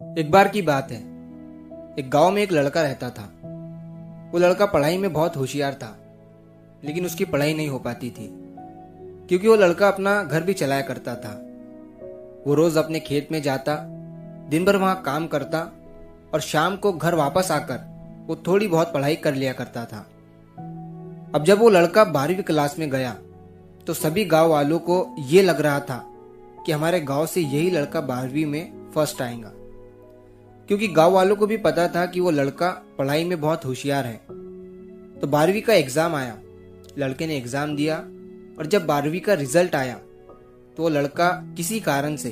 एक बार की बात है। एक गांव में एक लड़का रहता था। वो लड़का पढ़ाई में बहुत होशियार था, लेकिन उसकी पढ़ाई नहीं हो पाती थी क्योंकि वो लड़का अपना घर भी चलाया करता था। वो रोज अपने खेत में जाता, दिन भर वहां काम करता और शाम को घर वापस आकर वो थोड़ी बहुत पढ़ाई कर लिया करता था। अब जब वो लड़का 12वीं क्लास में गया तो सभी गांव वालों को ये लग रहा था कि हमारे गांव से यही लड़का 12वीं में फर्स्ट आएगा, क्योंकि गांव वालों को भी पता था कि वो लड़का पढ़ाई में बहुत होशियार है। तो 12वीं का एग्जाम आया, लड़के ने एग्जाम दिया और जब 12वीं का रिजल्ट आया तो वो लड़का किसी कारण से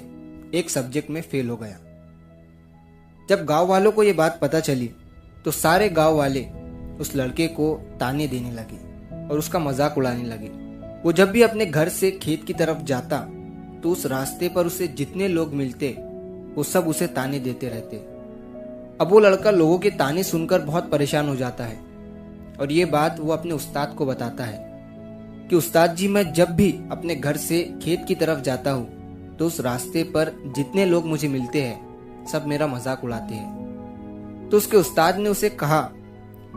एक सब्जेक्ट में फेल हो गया। जब गांव वालों को ये बात पता चली तो सारे गांव वाले उस लड़के को ताने देने लगे और उसका मजाक उड़ाने लगे। वो जब भी अपने घर से खेत की तरफ जाता तो उस रास्ते पर उसे जितने लोग मिलते वो सब उसे ताने देते रहते। अब वो लड़का लोगों के ताने सुनकर बहुत परेशान हो जाता है और ये बात वो अपने उस्ताद को बताता है कि उस्ताद जी, मैं जब भी अपने घर से खेत की तरफ जाता हूँ तो उस रास्ते पर जितने लोग मुझे मिलते हैं सब मेरा मजाक उड़ाते हैं। तो उसके उस्ताद ने उसे कहा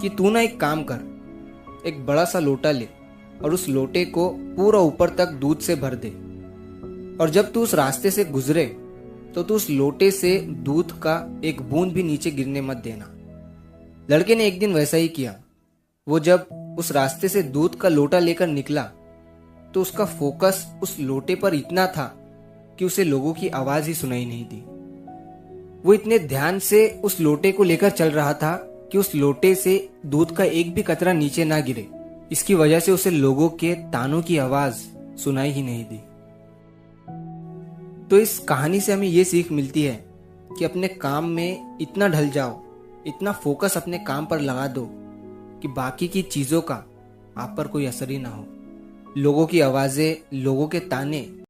कि तू ना एक काम कर, एक बड़ा सा लोटा ले और उस लोटे को पूरा ऊपर तक दूध से भर दे और जब तू उस रास्ते से गुजरे तो तू उस लोटे से दूध का एक बूंद भी नीचे गिरने मत देना। लड़के ने एक दिन वैसा ही किया। वो जब उस रास्ते से दूध का लोटा लेकर निकला तो उसका फोकस उस लोटे पर इतना था कि उसे लोगों की आवाज ही सुनाई नहीं दी। वो इतने ध्यान से उस लोटे को लेकर चल रहा था कि उस लोटे से दूध का एक भी कतरा नीचे ना गिरे। इसकी वजह से उसे लोगों के तानों की आवाज सुनाई ही नहीं दी। तो इस कहानी से हमें ये सीख मिलती है कि अपने काम में इतना ढल जाओ, इतना फोकस अपने काम पर लगा दो कि बाकी की चीजों का आप पर कोई असर ही ना हो। लोगों की आवाजें, लोगों के ताने